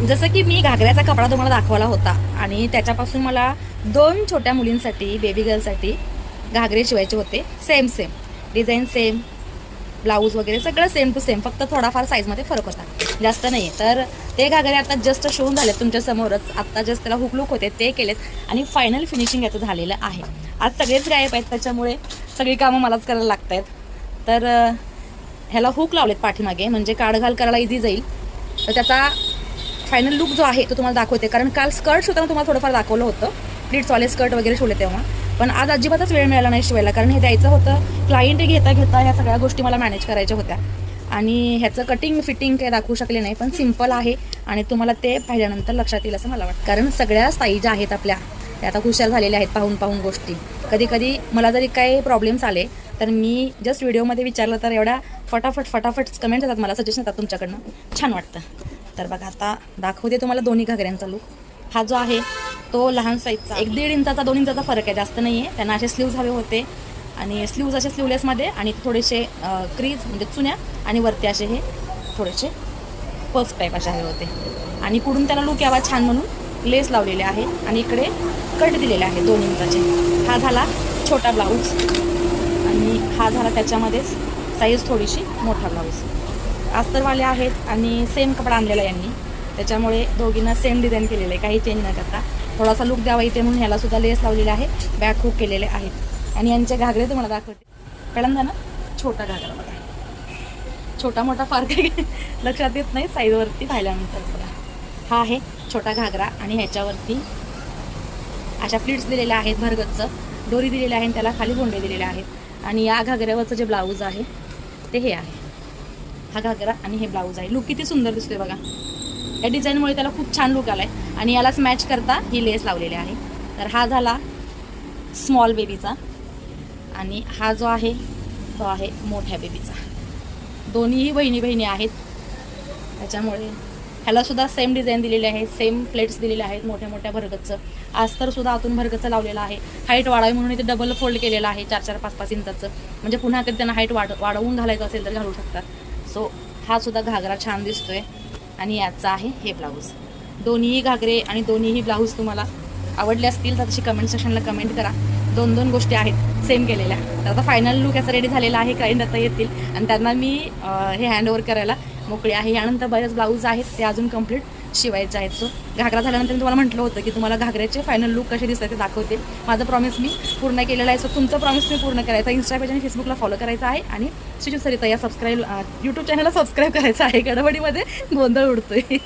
जसं की मी घागऱ्याचा कपडा तुम्हाला दाखवला होता आणि त्याच्यापासून मला 2 छोट्या मुलींसाठी, बेबी गर्लसाठी घागरे शिवायचे होते. Same same design, same blouse वगैरे सगळं सेम टू सेम, फक्त थोडाफार साईजमध्ये फरक होता, जास्त नाही आहे. तर ते घागरे आता जस्ट शिवून झालेत तुमच्यासमोरच. आत्ता जस्ट त्याला हुक लुक होते ते केलेत आणि फायनल फिनिशिंग याचं झालेलं आहे. आज सगळेच गायब आहेत, त्याच्यामुळे सगळी कामं मलाच करायला लागत आहेत. तर ह्याला हुक लावलेत पाठीमागे, म्हणजे काढघाल करायला इझी जाईल. तर त्याचा फायनल लुक जो आहे तो तुम्हाला दाखवते. कारण काल स्कर्ट शिवताना तुम्हाला थोडंफार दाखवलं होतं, प्लीट्सवाले स्कर्ट वगैरे शिवले तेव्हा. पण आज अजिबातच वेळ मिळाला नाही शिवायला, कारण हे द्यायचं होतं. क्लायंट घेता घेता ह्या सगळ्या गोष्टी मला मॅनेज करायच्या होत्या आणि ह्याचं कटिंग फिटिंग काही दाखवू शकले नाही. पण सिम्पल आहे आणि तुम्हाला ते पाहिल्यानंतर लक्षात येईल असं मला वाटतं. कारण सगळ्या ताई ज्या आहेत आपल्या, त्या आता हुशार झालेल्या आहेत पाहून पाहून गोष्टी. कधी कधी मला जरी काही प्रॉब्लेम्स आले तर मी जस्ट व्हिडिओमध्ये विचारलं तर एवढ्या फटाफट कमेंट्स येतात मला, सजेशन येतात तुमच्याकडनं, छान वाटतं. तर बघा आता दाखवते तुम्हाला दोन्ही घागऱ्यांचा लुक. हा जो आहे तो लहान साईजचा, 1-1.5 इंचाचा 2 इंचाचा फरक आहे, जास्त नाही आहे. त्यांना असे स्लीव्ज हवे होते आणि स्लीव्ज असे स्लीवलेसमध्ये आणि थोडेसे क्रीज म्हणजे चुन्या आणि वरती असे हे थोडेसे पफ टाईप असे हवे होते. आणि पुढून त्याला लुक यावा छान म्हणून लेस लावलेले आहे आणि इकडे कट दिलेले आहे 2 इंचाचे. हा झाला छोटा ब्लाऊज आणि हा झाला त्याच्यामध्येच साईज थोडीशी मोठा ब्लाऊज. अस्तरवाले आहेत आणि सेम कपडा आणलेला यांनी, त्याच्यामुळे दोघींना सेम डिझाईन केलेलं आहे, काही चेंज न करता. थोडासा लुक द्यावा इथे म्हणून ह्याला सुद्धा लेस लावलेले आहे, बॅक हुक केलेले आहेत. आणि यांचे घागरे तुम्हाला दाखवते. पहिल्यांदा ना छोटा घागरा बघा, छोटा मोठा फार काही लक्षात येत नाही साईजवरती पाहिल्यानंतर. बघा हा आहे छोटा घागरा आणि ह्याच्यावरती अशा प्लीट्स दिलेल्या आहेत, भरगच्च दोरी दिलेली आहे आणि त्याला खाली गोंडे दिलेले आहेत. आणि या घागऱ्यावरचं जे ब्लाऊज आहे ते हे आहे, हा घागरा आणि हे ब्लाऊज आहे. लुक किती सुंदर दिसतोय बघा, या डिझाईनमुळे त्याला खूप छान लुक आला आहे. आणि यालाच मॅच करता ही लेस लावलेली आहे. तर हा झाला स्मॉल बेबीचा आणि हा जो आहे तो आहे मोठ्या बेबीचा. दोन्हीही बहिणी आहेत, त्याच्यामुळे ह्यालासुद्धा सेम डिझाईन दिलेली आहे, सेम प्लेट्स दिलेले आहेत, मोठ्या मोठ्या भरगच्चं. अस्तरसुद्धा आतून भरगच्चं लावलेलं आहे. हाईट वाढावी म्हणून इथे डबल फोल्ड केलेलं आहे 4-4, 5-5 इंचाचं, म्हणजे पुन्हा कधी त्यांना हाईट वाढवून घालायचं असेल तर घालू शकतात. सो हा सुद्धा घागरा छान दिसतोय. आणि याचा आहे हे ब्लाऊज. दोन्हीही घागरे आणि दोन्हीही ब्लाऊज तुम्हाला आवडले असतील तर तशी कमेंट सेक्शनला कमेंट करा. 2 गोष्टी आहेत सेम केलेल्या. तर आता फायनल लुक याचा रेडी झालेला आहे. क्लायंट आता येतील आणि त्यांना मी हे हँडओव्हर करायला मोकळी आहे. यानंतर बरेच ब्लाऊज आहेत ते अजून कंप्लीट शिवायचे आहेत. सो घागरा झाल्यानंतर मी तुम्हाला म्हटलं होतं की तुम्हाला घागऱ्याचे फायनल लुक कसे दिसतात ते दाखवते. माझं प्रॉमिस मी पूर्ण केलेलं आहे. सो तुमचं प्रॉमिस मी पूर्ण करायचं. इंस्टा पेज आणि फेसबुकला फॉलो करायचं आहे आणि श्रीजू सरिता या यूट्यूब चॅनलला सबस्क्राईब करायचं आहे. गडबडीमध्ये गोंधळ उडतोय.